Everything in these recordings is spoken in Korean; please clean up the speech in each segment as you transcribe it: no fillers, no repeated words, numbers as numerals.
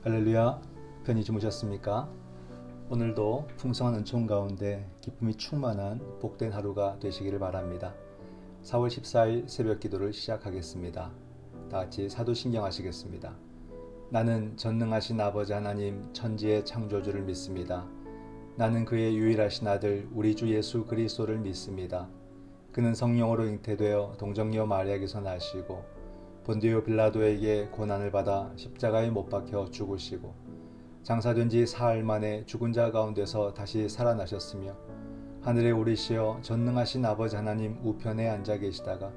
할렐루야, 편히 주무셨습니까? 오늘도 풍성한 은총 가운데 기쁨이 충만한 복된 하루가 되시기를 바랍니다. 4월 14일 새벽 기도를 시작하겠습니다. 다 같이 사도신경 하시겠습니다. 나는 전능하신 아버지 하나님 천지의 창조주를 믿습니다. 나는 그의 유일하신 아들 우리 주 예수 그리스도를 믿습니다. 그는 성령으로 잉태되어 동정녀 마리아에게서 나시고 본디오 빌라도에게 고난을 받아 십자가에 못 박혀 죽으시고 장사된 지 사흘 만에 죽은 자 가운데서 다시 살아나셨으며 하늘에 오르시어 전능하신 아버지 하나님 우편에 앉아 계시다가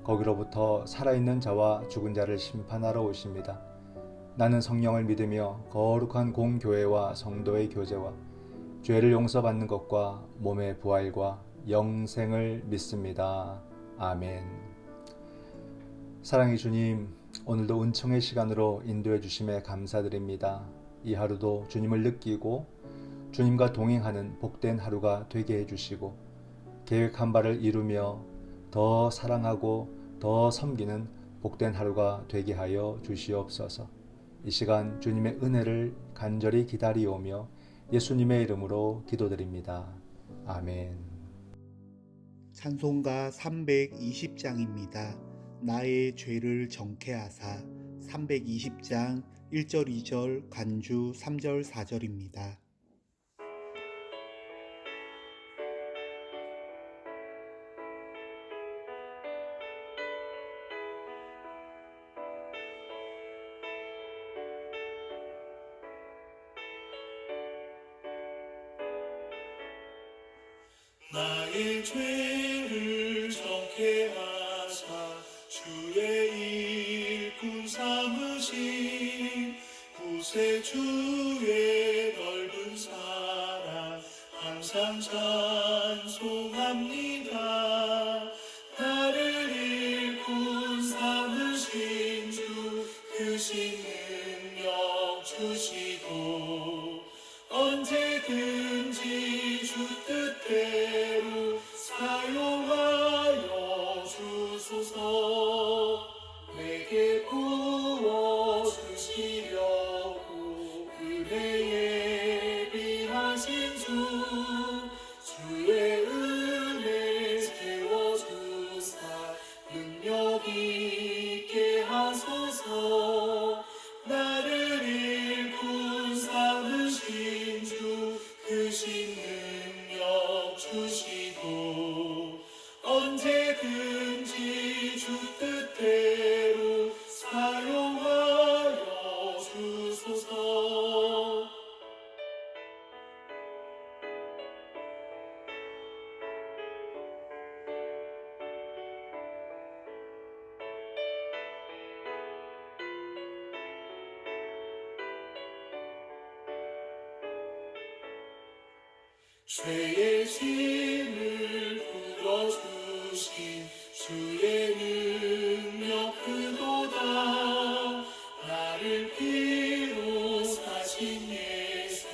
거기로부터 살아있는 자와 죽은 자를 심판하러 오십니다. 나는 성령을 믿으며 거룩한 공교회와 성도의 교제와 죄를 용서받는 것과 몸의 부활과 영생을 믿습니다. 아멘. 사랑의 주님, 오늘도 은총의 시간으로 인도해 주심에 감사드립니다. 이 하루도 주님을 느끼고 주님과 동행하는 복된 하루가 되게 해주시고 계획한 바를 이루며 더 사랑하고 더 섬기는 복된 하루가 되게 하여 주시옵소서. 이 시간 주님의 은혜를 간절히 기다리오며 예수님의 이름으로 기도드립니다. 아멘. 찬송가 320장입니다. 나의 죄를 정케하사. 320장 1절 2절 간주 3절 4절입니다. 나의 죄를 정케하사 주의 일꾼 삼으신 구세주의 넓은 사랑 항상 찬송합니다. 나를 일꾼 삼으신 주 크신 능력 주시고 언제든지 주 뜻대로 사용하여 주소서. 내게 부어주시려고 은혜 예비하신 주의 은혜 채워주사 능력 있게 하소서. 나를 일꾼 삼으신 주 크신 능력 주시고 언제든지 주 뜻대로 사용하여 주소서. 죄의 짐을 풀어주신 주의 능력 크도다. 나를 피로 사신 예수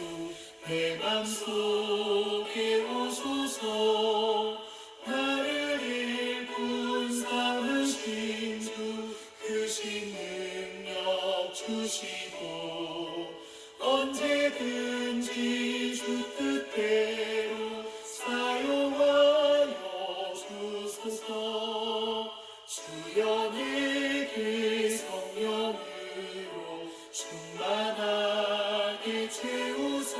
내 맘속에 오소서. 나를 일꾼 삼으신 주 크신 능력 주시고 언제든지 주 뜻대로 사용하여 주소서. 주여 내게 성령으로 충만하게 채우사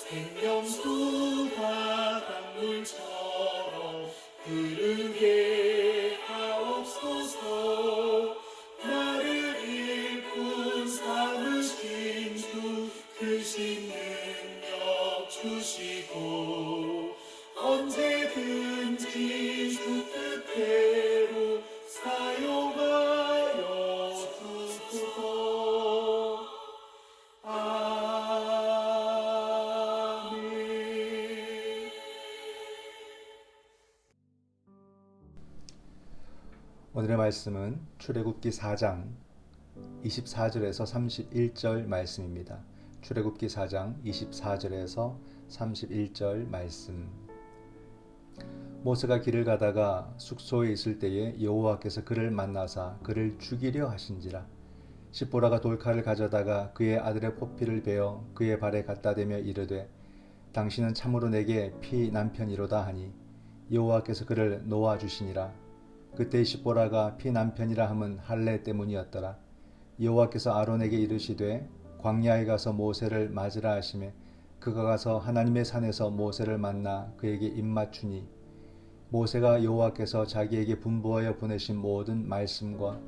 생명수와 강물처럼 흐르게 하옵소서. 나를 일꾼 삼으신 주 크신 능력 주시고 언제든지 주 뜻대로 사용하여 주소서. 아멘. 오늘의 말씀은 출애굽기 4장 24절에서 31절 말씀입니다. 출애굽기 4장 24절에서 31절 말씀. 모세가 길을 가다가 숙소에 있을 때에 여호와께서 그를 만나사 그를 죽이려 하신지라. 십보라가 돌칼을 가져다가 그의 아들의 포피를 베어 그의 발에 갖다 대며 이르되 당신은 참으로 내게 피 남편이로다 하니 여호와께서 그를 놓아 주시니라. 그때 십보라가 피 남편이라 함은 할례 때문이었더라. 여호와께서 아론에게 이르시되 광야에 가서 모세를 맞으라 하시매 그가 가서 하나님의 산에서 모세를 만나 그에게 입맞추니 모세가 여호와께서 자기에게 분부하여 보내신 모든 말씀과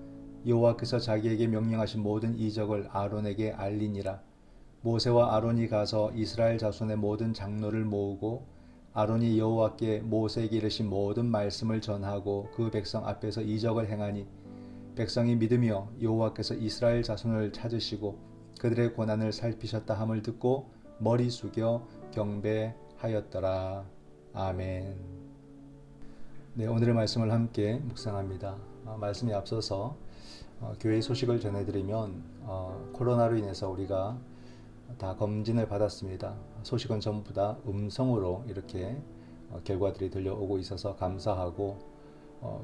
여호와께서 자기에게 명령하신 모든 이적을 아론에게 알리니라. 모세와 아론이 가서 이스라엘 자손의 모든 장로를 모으고 아론이 여호와께 모세에게 이르신 모든 말씀을 전하고 그 백성 앞에서 이적을 행하니 백성이 믿으며 여호와께서 이스라엘 자손을 찾으시고 그들의 고난을 살피셨다 함을 듣고 머리 숙여 경배하였더라. 아멘. 네, 오늘의 말씀을 함께 묵상합니다. 말씀에 앞서서 교회 소식을 전해드리면 코로나로 인해서 우리가 다 검진을 받았습니다. 소식은 전부 다 음성으로 이렇게 결과들이 들려오고 있어서 감사하고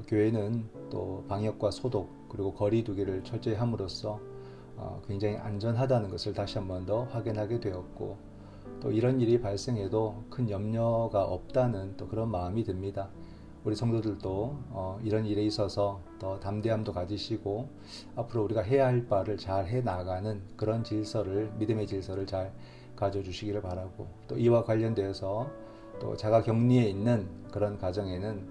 교회는 또 방역과 소독 그리고 거리 두기를 철저히 함으로써 굉장히 안전하다는 것을 다시 한 번 더 확인하게 되었고 또 이런 일이 발생해도 큰 염려가 없다는 또 그런 마음이 듭니다. 우리 성도들도 이런 일에 있어서 더 담대함도 가지시고 앞으로 우리가 해야 할 바를 잘 해나가는 그런 믿음의 질서를 잘 가져주시기를 바라고 또 이와 관련되어서 또 자가 격리에 있는 그런 가정에는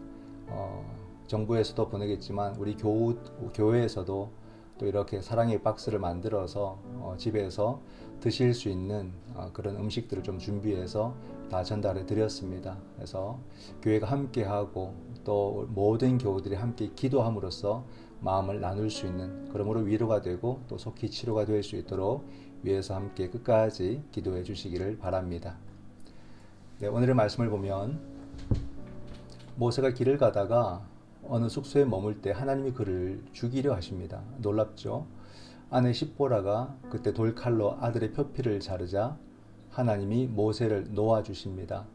정부에서도 보내겠지만 우리 교회에서도 또 이렇게 사랑의 박스를 만들어서 집에서 드실 수 있는 그런 음식들을 좀 준비해서 다 전달해 드렸습니다. 그래서 교회가 함께하고 또 모든 교우들이 함께 기도함으로써 마음을 나눌 수 있는 그러므로 위로가 되고 또 속히 치료가 될 수 있도록 위에서 함께 끝까지 기도해 주시기를 바랍니다. 네, 오늘의 말씀을 보면 모세가 길을 가다가 어느 숙소에 머물 때 하나님이 그를 죽이려 하십니다. 놀랍죠? 아내 십보라가 그때 돌칼로 아들의 표피를 자르자 하나님이 모세를 놓아 주십니다.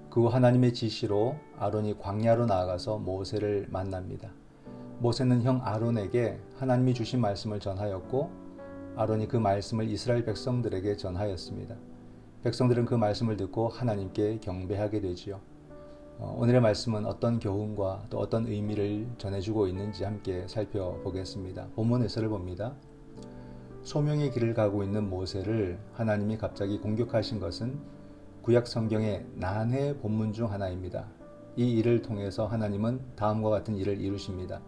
그 하나님의 지시로 아론이 광야로 나아가서 모세를 만납니다. 모세는 형 아론에게 하나님이 주신 말씀을 전하였고 아론이 그 말씀을 이스라엘 백성들에게 전하였습니다. 백성들은 그 말씀을 듣고 하나님께 경배하게 되지요. 오늘의 말씀은 어떤 교훈과 또 어떤 의미를 전해주고 있는지 함께 살펴보겠습니다. 본문 에서를 봅니다. 소명의 길을 가고 있는 모세를 하나님이 갑자기 공격하신 것은 구약 성경의 난해 본문 중 하나입니다. 이 일을 통해서 하나님은 다음과 같은 일을 이루십니다.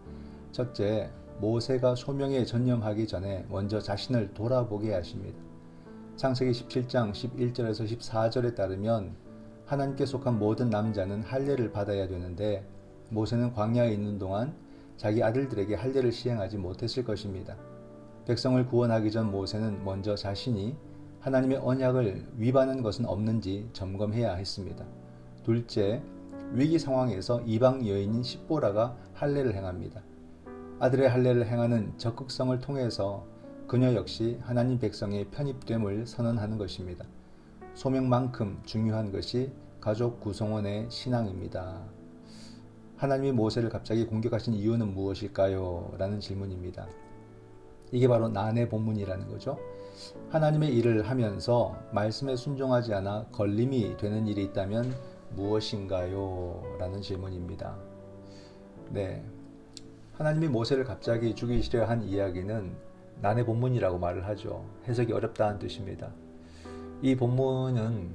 첫째, 모세가 소명에 전념하기 전에 먼저 자신을 돌아보게 하십니다. 창세기 17장 11절에서 14절에 따르면 하나님께 속한 모든 남자는 할례를 받아야 되는데 모세는 광야에 있는 동안 자기 아들들에게 할례를 시행하지 못했을 것입니다. 백성을 구원하기 전 모세는 먼저 자신이 하나님의 언약을 위반한 것은 없는지 점검해야 했습니다. 둘째, 위기 상황에서 이방 여인인 십보라가 할례를 행합니다. 아들의 할례를 행하는 적극성을 통해서 그녀 역시 하나님 백성의 편입됨을 선언하는 것입니다. 소명만큼 중요한 것이 가족 구성원의 신앙입니다. 하나님이 모세를 갑자기 공격하신 이유는 무엇일까요? 라는 질문입니다. 이게 바로 난해 본문이라는 거죠. 하나님의 일을 하면서 말씀에 순종하지 않아 걸림이 되는 일이 있다면 무엇인가요? 라는 질문입니다. 네, 하나님이 모세를 갑자기 죽이시려 한 이야기는 난해 본문이라고 말을 하죠. 해석이 어렵다는 뜻입니다. 이 본문은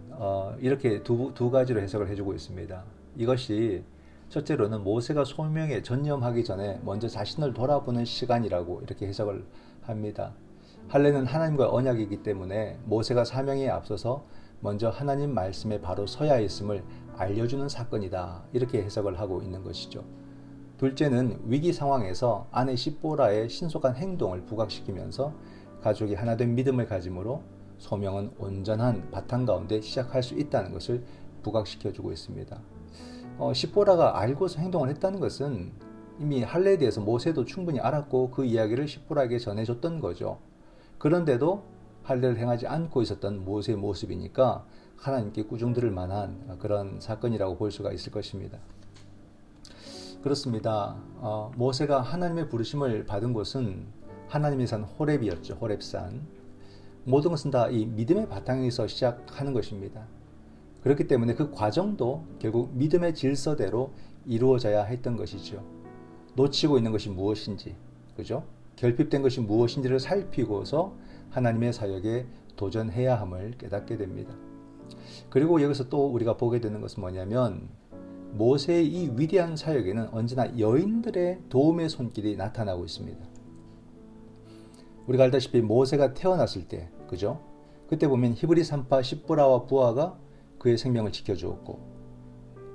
이렇게 두 가지로 해석을 해주고 있습니다. 이것이 첫째로는 모세가 소명에 전념하기 전에 먼저 자신을 돌아보는 시간이라고 이렇게 해석을 합니다. 할례는 하나님과 언약이기 때문에 모세가 사명에 앞서서 먼저 하나님 말씀에 바로 서야 했음을 알려주는 사건이다. 이렇게 해석을 하고 있는 것이죠. 둘째는 위기 상황에서 아내 십보라의 신속한 행동을 부각시키면서 가족이 하나된 믿음을 가짐으로 소명은 온전한 바탕 가운데 시작할 수 있다는 것을 부각시켜주고 있습니다. 십보라가 알고서 행동을 했다는 것은 이미 할례에 대해서 모세도 충분히 알았고 그 이야기를 십보라에게 전해줬던 거죠. 그런데도 할례를 행하지 않고 있었던 모세의 모습이니까 하나님께 꾸중 들을 만한 그런 사건이라고 볼 수가 있을 것입니다. 그렇습니다. 모세가 하나님의 부르심을 받은 곳은 하나님의 산 호렙이었죠. 호렙산. 모든 것은 다 이 믿음의 바탕에서 시작하는 것입니다. 그렇기 때문에 그 과정도 결국 믿음의 질서대로 이루어져야 했던 것이죠. 놓치고 있는 것이 무엇인지, 그죠? 결핍된 것이 무엇인지를 살피고서 하나님의 사역에 도전해야 함을 깨닫게 됩니다. 그리고 여기서 또 우리가 보게 되는 것은 뭐냐면 모세의 이 위대한 사역에는 언제나 여인들의 도움의 손길이 나타나고 있습니다. 우리가 알다시피 모세가 태어났을 때, 그죠? 그때 보면 히브리 산파 십보라와 부하가 그의 생명을 지켜주었고,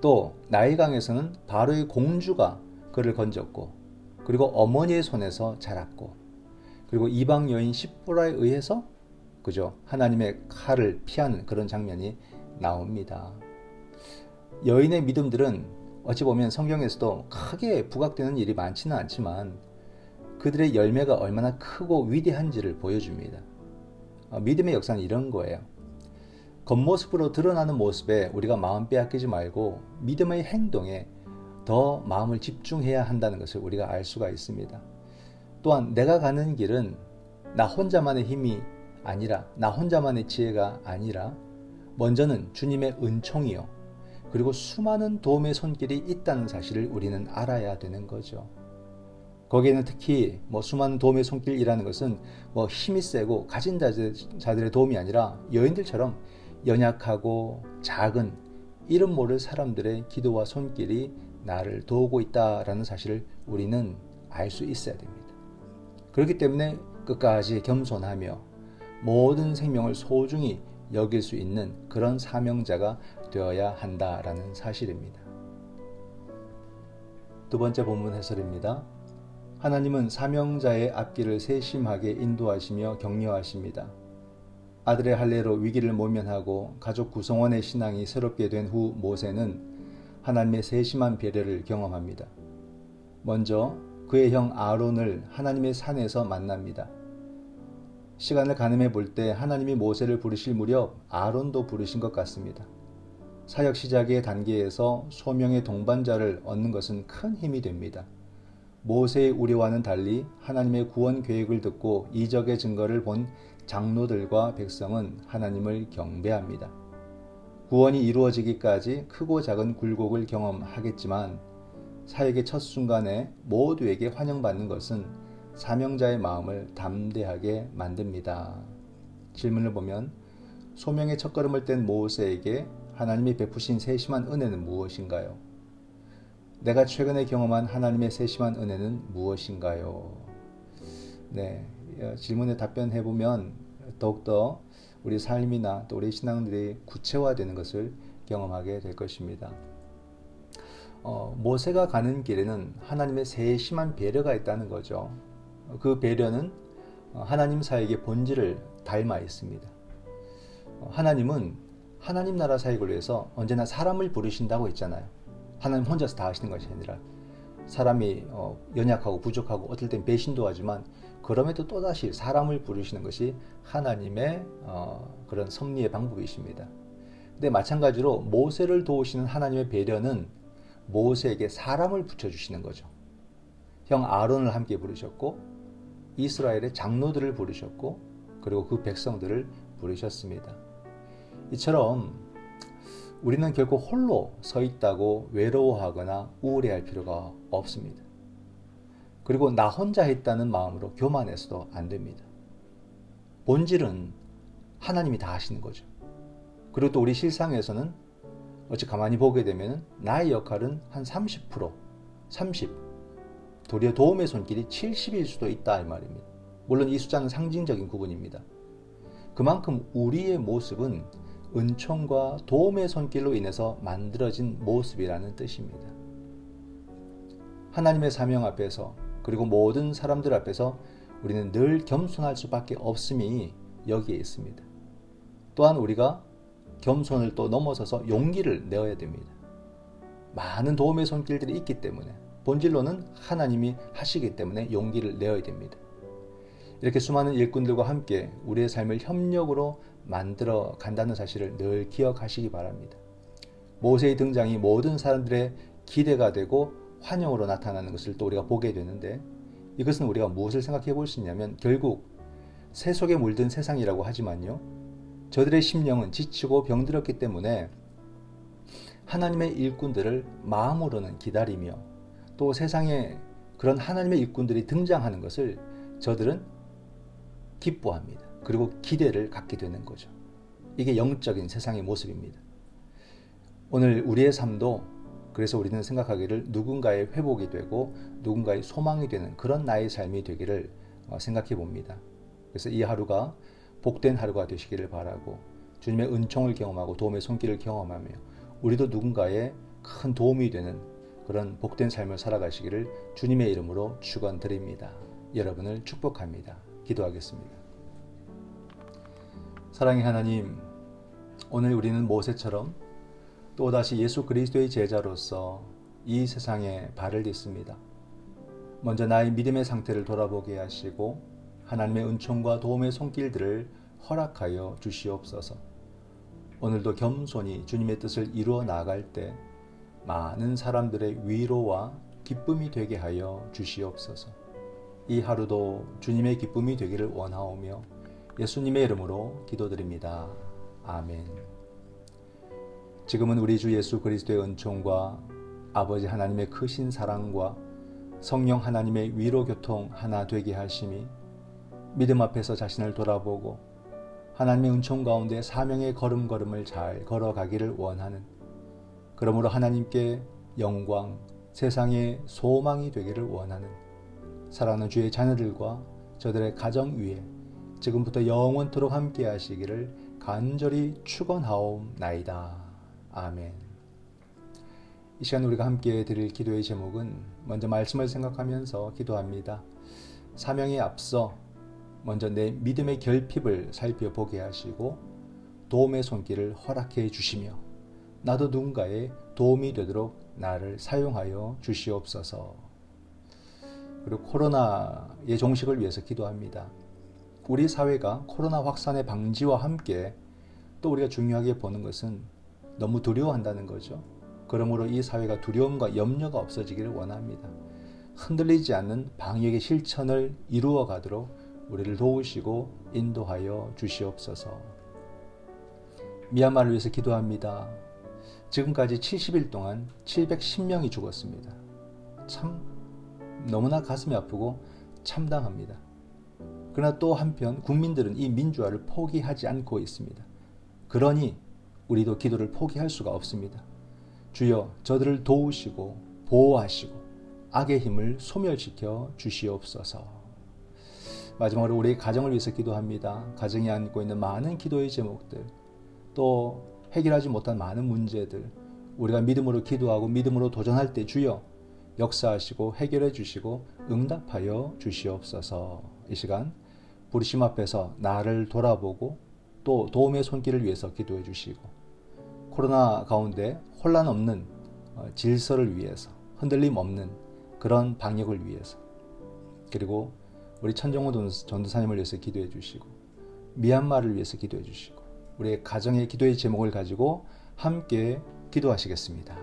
또 나일강에서는 바로의 공주가 그를 건졌고, 그리고 어머니의 손에서 자랐고, 그리고 이방 여인 십보라에 의해서, 그죠? 하나님의 칼을 피하는 그런 장면이 나옵니다. 여인의 믿음들은 어찌 보면 성경에서도 크게 부각되는 일이 많지는 않지만 그들의 열매가 얼마나 크고 위대한지를 보여줍니다. 믿음의 역사는 이런 거예요. 겉모습으로 드러나는 모습에 우리가 마음 빼앗기지 말고 믿음의 행동에 더 마음을 집중해야 한다는 것을 우리가 알 수가 있습니다. 또한 내가 가는 길은 나 혼자만의 힘이 아니라, 나 혼자만의 지혜가 아니라 먼저는 주님의 은총이요, 그리고 수많은 도움의 손길이 있다는 사실을 우리는 알아야 되는 거죠. 거기에는 특히 수많은 도움의 손길이라는 것은 힘이 세고 가진 자들의 도움이 아니라 여인들처럼 연약하고 작은 이름 모를 사람들의 기도와 손길이 나를 도우고 있다라는 사실을 우리는 알 수 있어야 됩니다. 그렇기 때문에 끝까지 겸손하며 모든 생명을 소중히 여길 수 있는 그런 사명자가 되어야 한다라는 사실입니다. 두 번째 본문 해설입니다. 하나님은 사명자의 앞길을 세심하게 인도하시며 격려하십니다. 아들의 할례로 위기를 모면하고 가족 구성원의 신앙이 새롭게 된 후 모세는 하나님의 세심한 배려를 경험합니다. 먼저 그의 형 아론을 하나님의 산에서 만납니다. 시간을 가늠해 볼 때 하나님이 모세를 부르실 무렵 아론도 부르신 것 같습니다. 사역 시작의 단계에서 소명의 동반자를 얻는 것은 큰 힘이 됩니다. 모세의 우려와는 달리 하나님의 구원 계획을 듣고 이적의 증거를 본 장로들과 백성은 하나님을 경배합니다. 구원이 이루어지기까지 크고 작은 굴곡을 경험하겠지만 사역의 첫 순간에 모두에게 환영받는 것은 사명자의 마음을 담대하게 만듭니다. 질문을 보면 소명의 첫걸음을 뗀 모세에게 하나님이 베푸신 세심한 은혜는 무엇인가요? 내가 최근에 경험한 하나님의 세심한 은혜는 무엇인가요? 네, 질문에 답변해보면 더욱더 우리 삶이나 또 우리 신앙들이 구체화되는 것을 경험하게 될 것입니다. 모세가 가는 길에는 하나님의 세심한 배려가 있다는 거죠. 그 배려는 하나님 사역의 본질을 닮아 있습니다. 하나님은 하나님 나라 사역을 위해서 언제나 사람을 부르신다고 했잖아요. 하나님 혼자서 다 하시는 것이 아니라 사람이 연약하고 부족하고 어떨 땐 배신도 하지만 그럼에도 또다시 사람을 부르시는 것이 하나님의 그런 섭리의 방법이십니다. 근데 마찬가지로 모세를 도우시는 하나님의 배려는 모세에게 사람을 붙여주시는 거죠. 형 아론을 함께 부르셨고 이스라엘의 장로들을 부르셨고 그리고 그 백성들을 부르셨습니다. 이처럼 우리는 결코 홀로 서 있다고 외로워하거나 우울해할 필요가 없습니다. 그리고 나 혼자 했다는 마음으로 교만해서도 안 됩니다. 본질은 하나님이 다 하시는 거죠. 그리고 또 우리 실상에서는 어찌 가만히 보게 되면 나의 역할은 한 30%, 30, 도리어 도움의 손길이 70일 수도 있다 이 말입니다. 물론 이 숫자는 상징적인 구분입니다. 그만큼 우리의 모습은 은총과 도움의 손길로 인해서 만들어진 모습이라는 뜻입니다. 하나님의 사명 앞에서 그리고 모든 사람들 앞에서 우리는 늘 겸손할 수밖에 없음이 여기에 있습니다. 또한 우리가 겸손을 또 넘어서서 용기를 내어야 됩니다. 많은 도움의 손길들이 있기 때문에 본질로는 하나님이 하시기 때문에 용기를 내어야 됩니다. 이렇게 수많은 일꾼들과 함께 우리의 삶을 협력으로 만들어 간다는 사실을 늘 기억하시기 바랍니다. 모세의 등장이 모든 사람들의 기대가 되고 환영으로 나타나는 것을 또 우리가 보게 되는데 이것은 우리가 무엇을 생각해 볼 수 있냐면 결국 새 속에 물든 세상이라고 하지만요. 저들의 심령은 지치고 병들었기 때문에 하나님의 일꾼들을 마음으로는 기다리며 또 세상에 그런 하나님의 일꾼들이 등장하는 것을 저들은 기뻐합니다. 그리고 기대를 갖게 되는 거죠. 이게 영적인 세상의 모습입니다. 오늘 우리의 삶도 그래서 우리는 생각하기를 누군가의 회복이 되고 누군가의 소망이 되는 그런 나의 삶이 되기를 생각해 봅니다. 그래서 이 하루가 복된 하루가 되시기를 바라고 주님의 은총을 경험하고 도움의 손길을 경험하며 우리도 누군가의 큰 도움이 되는 그런 복된 삶을 살아가시기를 주님의 이름으로 축원드립니다. 여러분을 축복합니다. 기도하겠습니다. 사랑의 하나님, 오늘 우리는 모세처럼 또다시 예수 그리스도의 제자로서 이 세상에 발을 딛습니다. 먼저 나의 믿음의 상태를 돌아보게 하시고 하나님의 은총과 도움의 손길들을 허락하여 주시옵소서. 오늘도 겸손히 주님의 뜻을 이루어 나갈 때 많은 사람들의 위로와 기쁨이 되게 하여 주시옵소서. 이 하루도 주님의 기쁨이 되기를 원하오며 예수님의 이름으로 기도드립니다. 아멘. 지금은 우리 주 예수 그리스도의 은총과 아버지 하나님의 크신 사랑과 성령 하나님의 위로 교통 하나 되게 하심이 믿음 앞에서 자신을 돌아보고 하나님의 은총 가운데 사명의 걸음걸음을 잘 걸어가기를 원하는, 그러므로 하나님께 영광, 세상의 소망이 되기를 원하는 사랑하는 주의 자녀들과 저들의 가정 위에 지금부터 영원토록 함께 하시기를 간절히 축원하옵나이다. 아멘. 이 시간 우리가 함께 드릴 기도의 제목은 먼저 말씀을 생각하면서 기도합니다. 사명에 앞서 먼저 내 믿음의 결핍을 살펴보게 하시고 도움의 손길을 허락해 주시며 나도 누군가의 도움이 되도록 나를 사용하여 주시옵소서. 그리고 코로나의 종식을 위해서 기도합니다. 우리 사회가 코로나 확산의 방지와 함께 또 우리가 중요하게 보는 것은 너무 두려워한다는 거죠. 그러므로 이 사회가 두려움과 염려가 없어지기를 원합니다. 흔들리지 않는 방역의 실천을 이루어 가도록 우리를 도우시고 인도하여 주시옵소서. 미얀마를 위해서 기도합니다. 지금까지 70일 동안 710명이 죽었습니다. 참 너무나 가슴이 아프고 참담합니다. 그러나 또 한편 국민들은 이 민주화를 포기하지 않고 있습니다. 그러니 우리도 기도를 포기할 수가 없습니다. 주여 저들을 도우시고 보호하시고 악의 힘을 소멸시켜 주시옵소서. 마지막으로 우리의 가정을 위해서 기도합니다. 가정이 안고 있는 많은 기도의 제목들, 또 해결하지 못한 많은 문제들, 우리가 믿음으로 기도하고 믿음으로 도전할 때 주여 역사하시고 해결해 주시고 응답하여 주시옵소서. 이 시간 부르심 앞에서 나를 돌아보고 또 도움의 손길을 위해서 기도해 주시고 코로나 가운데 혼란 없는 질서를 위해서 흔들림 없는 그런 방역을 위해서, 그리고 우리 천정호 전도사님을 위해서 기도해 주시고 미얀마를 위해서 기도해 주시고 우리의 가정의 기도의 제목을 가지고 함께 기도하시겠습니다.